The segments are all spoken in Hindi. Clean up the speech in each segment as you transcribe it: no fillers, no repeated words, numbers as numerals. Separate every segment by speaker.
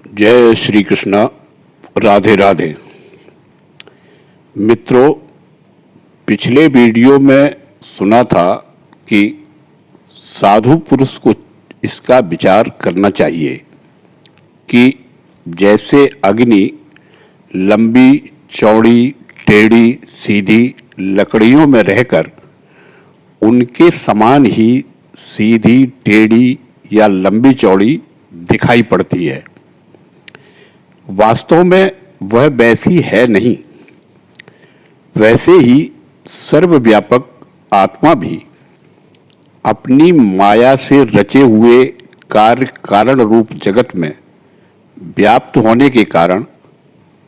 Speaker 1: जय श्री कृष्ण। राधे राधे। मित्रों, पिछले वीडियो में सुना था कि साधु पुरुष को इसका विचार करना चाहिए कि जैसे अग्नि लंबी चौड़ी टेढ़ी सीधी लकड़ियों में रहकर उनके समान ही सीधी टेढ़ी या लंबी चौड़ी दिखाई पड़ती है, वास्तव में वह वैसी है नहीं। वैसे ही सर्वव्यापक आत्मा भी अपनी माया से रचे हुए कार्य कारण रूप जगत में व्याप्त होने के कारण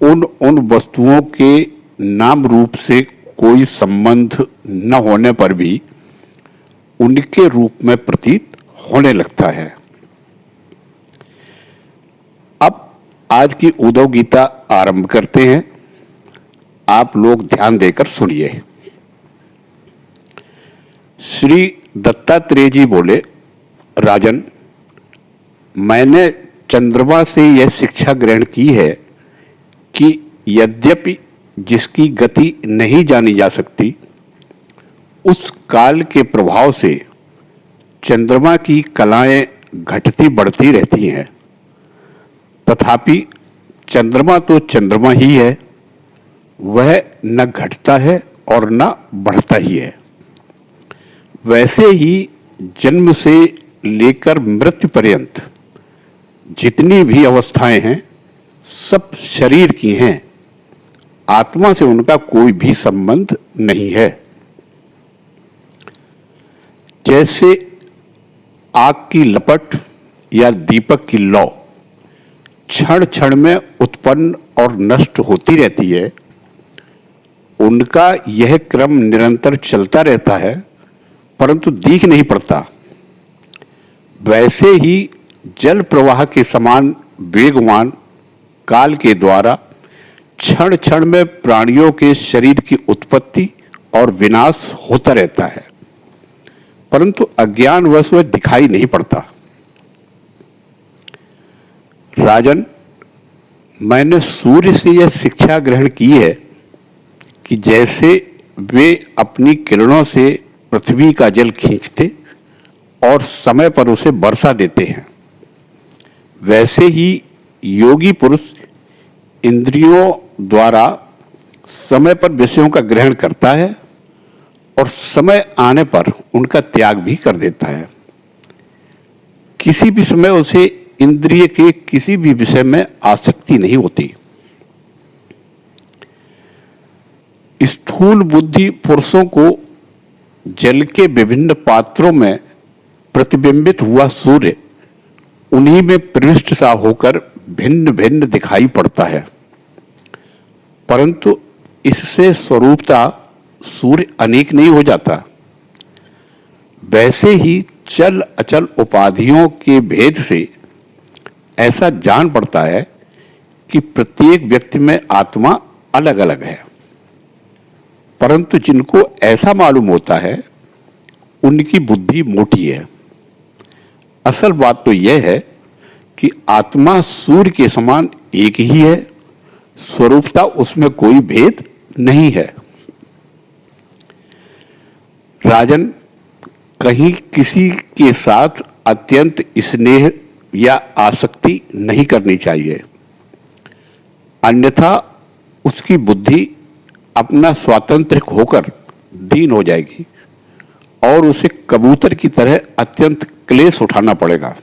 Speaker 1: उन वस्तुओं के नाम रूप से कोई संबंध न होने पर भी उनके रूप में प्रतीत होने लगता है। अब आज की उद्धव गीता आरंभ करते हैं। आप लोग ध्यान देकर सुनिए। श्री दत्तात्रेय जी बोले, राजन, मैंने चंद्रमा से यह शिक्षा ग्रहण की है कि यद्यपि जिसकी गति नहीं जानी जा सकती, उस काल के प्रभाव से चंद्रमा की कलाएं घटती बढ़ती रहती हैं, तथापि चंद्रमा तो चंद्रमा ही है, वह न घटता है और न बढ़ता ही है। वैसे ही जन्म से लेकर मृत्यु पर्यंत जितनी भी अवस्थाएं हैं सब शरीर की हैं, आत्मा से उनका कोई भी संबंध नहीं है। जैसे आग की लपट या दीपक की लौ क्षण क्षण में उत्पन्न और नष्ट होती रहती है, उनका यह क्रम निरंतर चलता रहता है परंतु दिख नहीं पड़ता। वैसे ही जल प्रवाह के समान वेगवान काल के द्वारा क्षण क्षण में प्राणियों के शरीर की उत्पत्ति और विनाश होता रहता है, परंतु अज्ञानवश वह दिखाई नहीं पड़ता। राजन, मैंने सूर्य से यह शिक्षा ग्रहण की है कि जैसे वे अपनी किरणों से पृथ्वी का जल खींचते और समय पर उसे बरसा देते हैं, वैसे ही योगी पुरुष इंद्रियों द्वारा समय पर विषयों का ग्रहण करता है और समय आने पर उनका त्याग भी कर देता है। किसी भी समय उसे इंद्रिय के किसी भी विषय में आसक्ति नहीं होती। स्थूल बुद्धि पुरुषों को जल के विभिन्न पात्रों में प्रतिबिंबित हुआ सूर्य उन्हीं में प्रविष्ट सा होकर भिन्न भिन्न दिखाई पड़ता है, परंतु इससे स्वरूपता सूर्य अनेक नहीं हो जाता। वैसे ही चल अचल उपाधियों के भेद से ऐसा जान पड़ता है कि प्रत्येक व्यक्ति में आत्मा अलग अलग है, परंतु जिनको ऐसा मालूम होता है उनकी बुद्धि मोटी है। असल बात तो यह है कि आत्मा सूर्य के समान एक ही है, स्वरूपता उसमें कोई भेद नहीं है। राजन, कहीं किसी के साथ अत्यंत स्नेह या आसक्ति नहीं करनी चाहिए, अन्यथा उसकी बुद्धि अपना स्वातंत्र्य होकर दीन हो जाएगी और उसे कबूतर की तरह अत्यंत क्लेश उठाना पड़ेगा।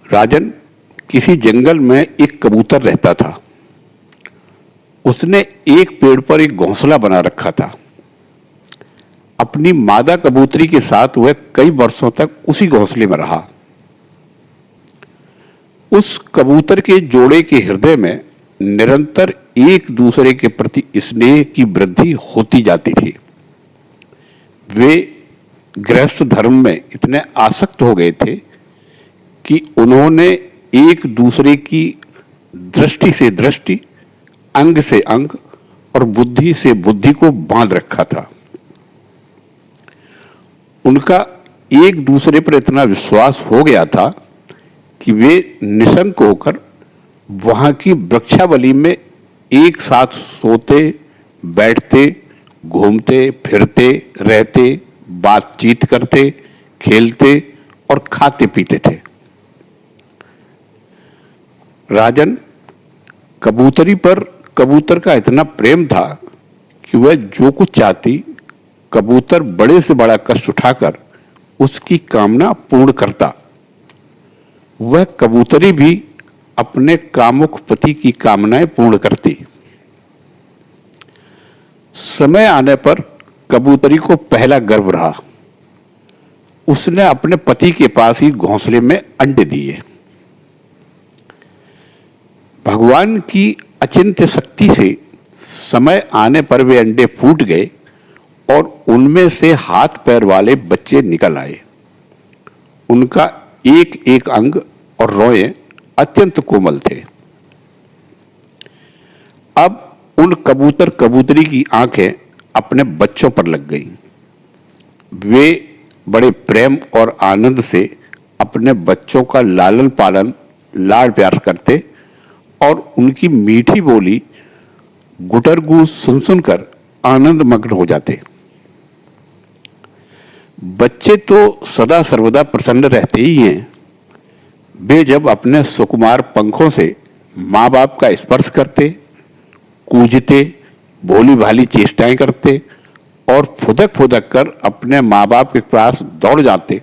Speaker 1: राजन, किसी जंगल में एक कबूतर रहता था। उसने एक पेड़ पर एक घोंसला बना रखा था। अपनी मादा कबूतरी के साथ वह कई वर्षों तक उसी घोंसले में रहा। उस कबूतर के जोड़े के हृदय में निरंतर एक दूसरे के प्रति स्नेह की वृद्धि होती जाती थी। वे गृहस्थ धर्म में इतने आसक्त हो गए थे कि उन्होंने एक दूसरे की दृष्टि से दृष्टि, अंग से अंग और बुद्धि से बुद्धि को बांध रखा था। उनका एक दूसरे पर इतना विश्वास हो गया था कि वे निशंक होकर वहां की वृक्षावली में एक साथ सोते, बैठते, घूमते फिरते रहते, बातचीत करते, खेलते और खाते पीते थे। राजन, कबूतरी पर कबूतर का इतना प्रेम था कि वह जो कुछ चाहती, कबूतर बड़े से बड़ा कष्ट उठाकर उसकी कामना पूर्ण करता। वह कबूतरी भी अपने कामुक पति की कामनाएं पूर्ण करती। समय आने पर कबूतरी को पहला गर्व रहा। उसने अपने पति के पास ही घोंसले में अंडे दिए। भगवान की अचिंत्य शक्ति से समय आने पर वे अंडे फूट गए और उनमें से हाथ पैर वाले बच्चे निकल आए। उनका एक एक अंग और रोए अत्यंत कोमल थे। अब उन कबूतर कबूतरी की आंखें अपने बच्चों पर लग गईं। वे बड़े प्रेम और आनंद से अपने बच्चों का लालन पालन, लाड प्यार करते और उनकी मीठी बोली गुटरगू सुन सुनकर आनंद मग्न हो जाते। बच्चे तो सदा सर्वदा प्रसन्न रहते ही हैं। वे जब अपने सुकुमार पंखों से माँ बाप का स्पर्श करते, कूजते, भोली भाली चेष्टाएं करते और फुदक फुदक कर अपने माँ बाप के पास दौड़ जाते,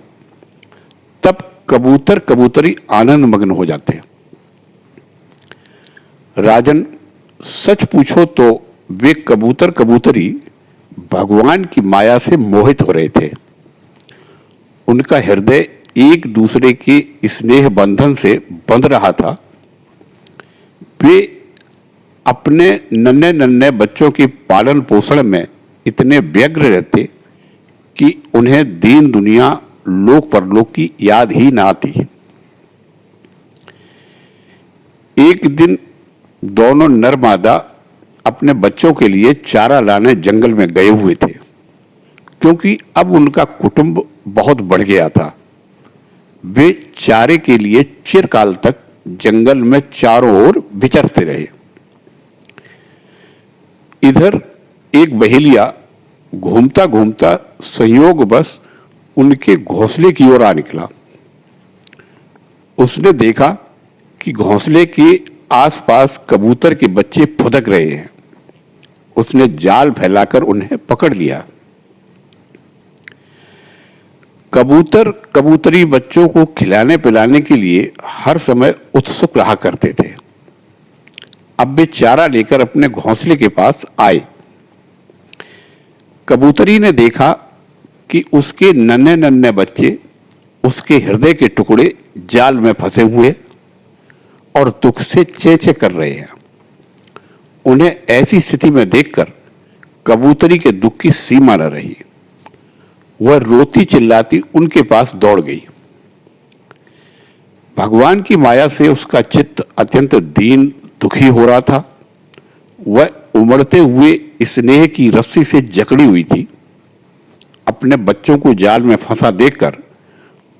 Speaker 1: तब कबूतर कबूतरी आनंद मग्न हो जाते। राजन, सच पूछो तो वे कबूतर कबूतरी भगवान की माया से मोहित हो रहे थे। उनका हृदय एक दूसरे के स्नेह बंधन से बंध रहा था। वे अपने नन्हे नन्हे बच्चों की पालन पोषण में इतने व्यग्र रहते कि उन्हें दीन दुनिया, लोक परलोक की याद ही ना आती। एक दिन दोनों नर मादा अपने बच्चों के लिए चारा लाने जंगल में गए हुए थे, क्योंकि अब उनका कुटुंब बहुत बढ़ गया था। वे चारे के लिए चिरकाल तक जंगल में चारों ओर विचरते रहे। इधर एक बहेलिया घूमता घूमता संयोगवश उनके घोंसले की ओर आ निकला। उसने देखा कि घोंसले के आसपास कबूतर के बच्चे फुदक रहे हैं। उसने जाल फैलाकर उन्हें पकड़ लिया। कबूतर कबूतरी बच्चों को खिलाने पिलाने के लिए हर समय उत्सुक रहा करते थे। अब वे चारा लेकर अपने घोंसले के पास आए। कबूतरी ने देखा कि उसके नन्हे नन्हे बच्चे, उसके हृदय के टुकड़े जाल में फंसे हुए और दुख से चेचे कर रहे हैं। उन्हें ऐसी स्थिति में देखकर कबूतरी के दुख की सीमा न रही। वह रोती चिल्लाती उनके पास दौड़ गई। भगवान की माया से उसका चित्त अत्यंत दीन दुखी हो रहा था। वह उमड़ते हुए स्नेह की रस्सी से जकड़ी हुई थी। अपने बच्चों को जाल में फंसा देखकर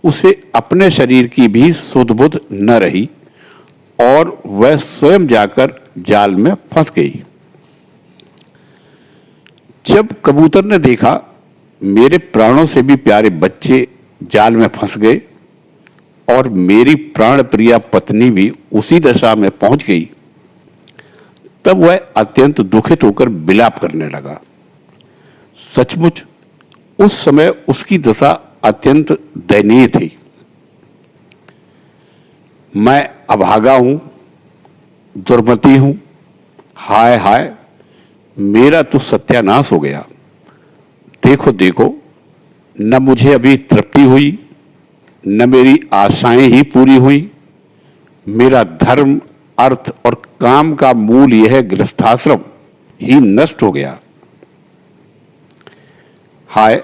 Speaker 1: उसे अपने शरीर की भी सुध बुध न रही और वह स्वयं जाकर जाल में फंस गई। जब कबूतर ने देखा मेरे प्राणों से भी प्यारे बच्चे जाल में फंस गए और मेरी प्राण प्रिया पत्नी भी उसी दशा में पहुंच गई, तब वह अत्यंत दुखित होकर विलाप करने लगा। सचमुच उस समय उसकी दशा अत्यंत दयनीय थी। मैं अभागा हूं, दुर्मति हूं, हाय हाय, मेरा तो सत्यानाश हो गया। देखो देखो, न मुझे अभी तृप्ति हुई, न मेरी आशाएं ही पूरी हुई। मेरा धर्म, अर्थ और काम का मूल यह गृहस्थाश्रम ही नष्ट हो गया। हाय,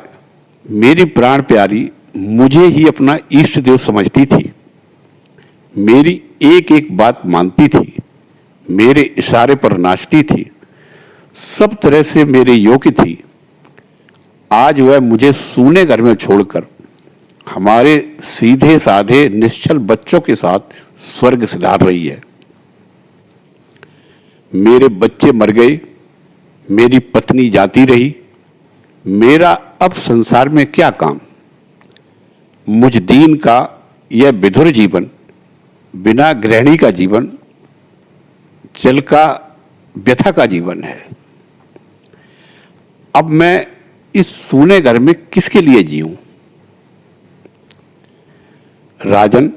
Speaker 1: मेरी प्राण प्यारी मुझे ही अपना इष्ट देव समझती थी। मेरी एक एक बात मानती थी, मेरे इशारे पर नाचती थी, सब तरह से मेरे योग्य थी। आज वह मुझे सूने घर में छोड़कर हमारे सीधे साधे निश्चल बच्चों के साथ स्वर्ग सिधार रही है। मेरे बच्चे मर गए, मेरी पत्नी जाती रही, मेरा अब संसार में क्या काम। मुझ दीन का यह विधुर जीवन, बिना गृहिणी का जीवन, जल का व्यथा का जीवन है। अब मैं इस सूने घर में किसके लिए जीऊं। राजन,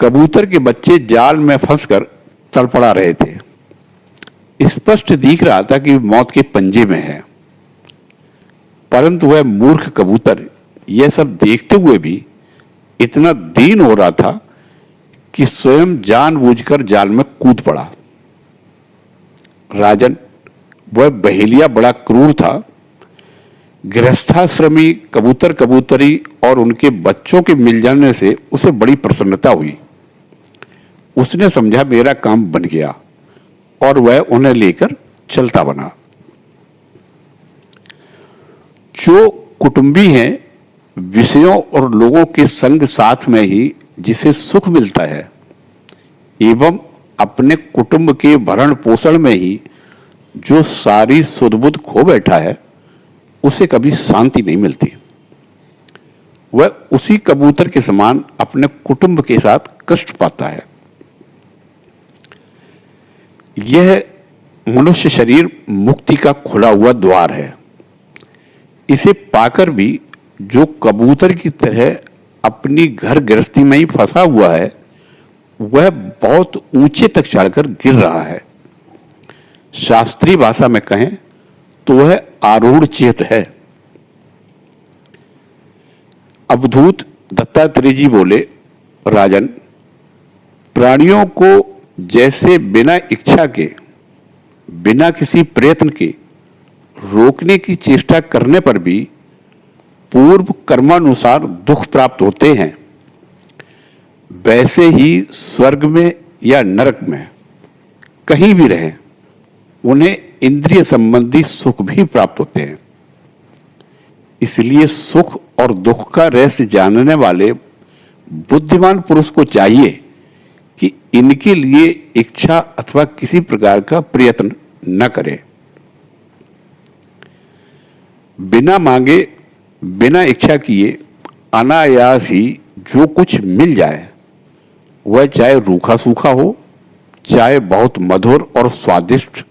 Speaker 1: कबूतर के बच्चे जाल में फंसकर तड़पड़ा रहे थे। स्पष्ट दिख रहा था कि मौत के पंजे में है, परंतु वह मूर्ख कबूतर यह सब देखते हुए भी इतना दीन हो रहा था कि स्वयं जानबूझकर जाल में कूद पड़ा। राजन, वह बहेलिया बड़ा क्रूर था। गृहस्थाश्रमी कबूतर कबूतरी और उनके बच्चों के मिल जाने से उसे बड़ी प्रसन्नता हुई। उसने समझा मेरा काम बन गया और वह उन्हें लेकर चलता बना। जो कुटुंबी हैं, विषयों और लोगों के संग साथ में ही जिसे सुख मिलता है एवं अपने कुटुंब के भरण पोषण में ही जो सारी सुध-बुध खो बैठा है, उसे कभी शांति नहीं मिलती। वह उसी कबूतर के समान अपने कुटुंब के साथ कष्ट पाता है। यह मनुष्य शरीर मुक्ति का खुला हुआ द्वार है। इसे पाकर भी जो कबूतर की तरह अपनी घर गृहस्थी में ही फंसा हुआ है, वह बहुत ऊंचे तक चढ़कर गिर रहा है। शास्त्रीय भाषा में कहें तो वह आरूढ़ चेत है। अवधूत दत्तात्रेय जी बोले, राजन, प्राणियों को जैसे बिना इच्छा के, बिना किसी प्रयत्न के रोकने की चेष्टा करने पर भी पूर्व कर्मानुसार दुख प्राप्त होते हैं, वैसे ही स्वर्ग में या नरक में कहीं भी रहें, उन्हें इंद्रिय संबंधी सुख भी प्राप्त होते हैं। इसलिए सुख और दुख का रहस्य जानने वाले बुद्धिमान पुरुष को चाहिए कि इनके लिए इच्छा अथवा किसी प्रकार का प्रयत्न न करे। बिना मांगे, बिना इच्छा किए अनायास ही जो कुछ मिल जाए, वह चाहे रूखा सूखा हो, चाहे बहुत मधुर और स्वादिष्ट,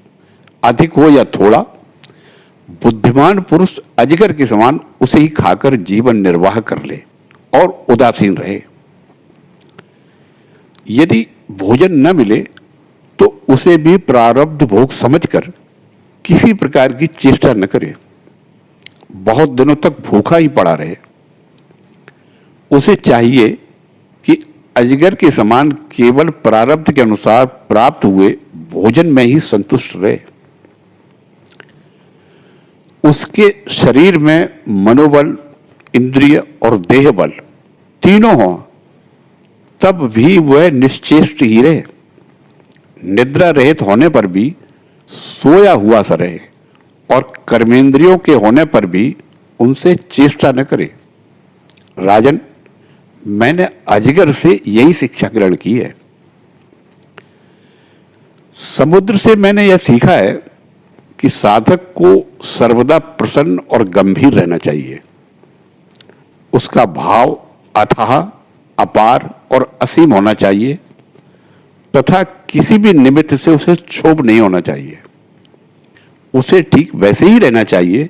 Speaker 1: अधिक हो या थोड़ा, बुद्धिमान पुरुष अजगर के समान उसे ही खाकर जीवन निर्वाह कर ले और उदासीन रहे। यदि भोजन न मिले तो उसे भी प्रारब्ध भोग समझकर किसी प्रकार की चेष्टा न करे, बहुत दिनों तक भूखा ही पड़ा रहे। उसे चाहिए कि अजगर के समान केवल प्रारब्ध के अनुसार प्राप्त हुए भोजन में ही संतुष्ट रहे। उसके शरीर में मनोबल, इंद्रिय और देह बल तीनों हों, तब भी वह निश्चेष्ट ही रहे। निद्रा रहित होने पर भी सोया हुआ सा रहे और कर्मेंद्रियों के होने पर भी उनसे चेष्टा न करे। राजन, मैंने अजगर से यही शिक्षा ग्रहण की है। समुद्र से मैंने यह सीखा है कि साधक को सर्वदा प्रसन्न और गंभीर रहना चाहिए। उसका भाव अथाह, अपार और असीम होना चाहिए तथा किसी भी निमित्त से उसे क्षोभ नहीं होना चाहिए। उसे ठीक वैसे ही रहना चाहिए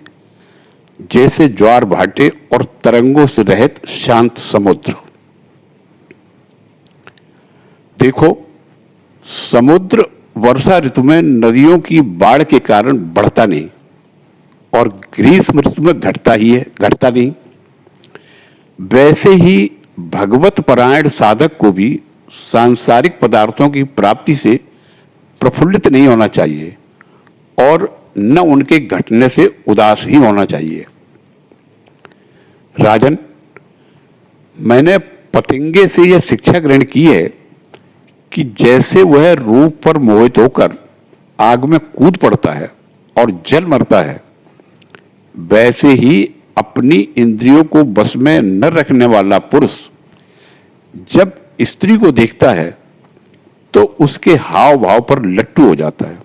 Speaker 1: जैसे ज्वार भाटे और तरंगों से रहित शांत समुद्र। देखो, समुद्र वर्षा ऋतु में नदियों की बाढ़ के कारण बढ़ता नहीं और ग्रीष्म ऋतु में घटता नहीं। वैसे ही भगवत परायण साधक को भी सांसारिक पदार्थों की प्राप्ति से प्रफुल्लित नहीं होना चाहिए और न उनके घटने से उदास ही होना चाहिए। राजन, मैंने पतंगे से यह शिक्षा ग्रहण की है कि जैसे वह रूप पर मोहित होकर आग में कूद पड़ता है और जल मरता है, वैसे ही अपनी इंद्रियों को बस में न रखने वाला पुरुष जब स्त्री को देखता है तो उसके हाव भाव पर लट्टू हो जाता है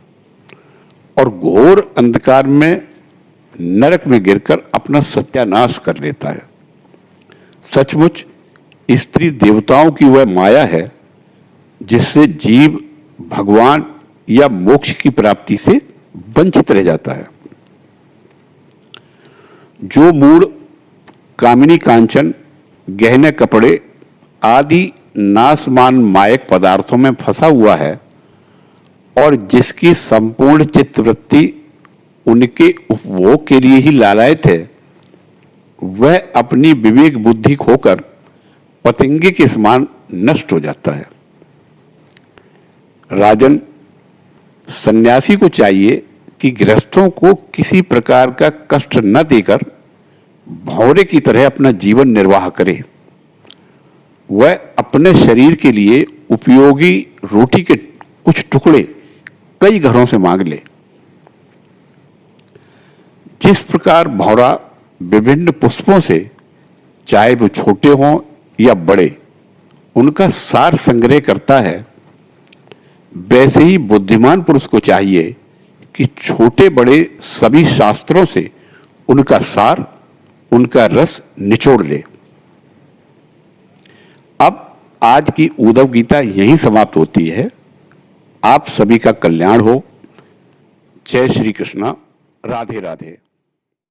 Speaker 1: और घोर अंधकार में नरक में गिरकर अपना सत्यानाश कर लेता है। सचमुच स्त्री देवताओं की वह माया है जिससे जीव भगवान या मोक्ष की प्राप्ति से वंचित रह जाता है। जो मूढ़ कामिनी कांचन, गहने कपड़े आदि नाशमान मायक पदार्थों में फंसा हुआ है और जिसकी संपूर्ण चित्तवृत्ति उनके उपभोग के लिए ही लालायित है, वह अपनी विवेक बुद्धि खोकर पतंगे के समान नष्ट हो जाता है। राजन, सन्यासी को चाहिए कि गृहस्थों को किसी प्रकार का कष्ट न देकर भौरे की तरह अपना जीवन निर्वाह करे। वह अपने शरीर के लिए उपयोगी रोटी के कुछ टुकड़े कई घरों से मांग ले। जिस प्रकार भौरा विभिन्न पुष्पों से, चाहे वो छोटे हों या बड़े, उनका सार संग्रह करता है, वैसे ही बुद्धिमान पुरुष को चाहिए कि छोटे बड़े सभी शास्त्रों से उनका सार, उनका रस निचोड़ ले। अब आज की उद्धव गीता यहीं समाप्त होती है। आप सभी का कल्याण हो। जय श्री कृष्णा। राधे राधे।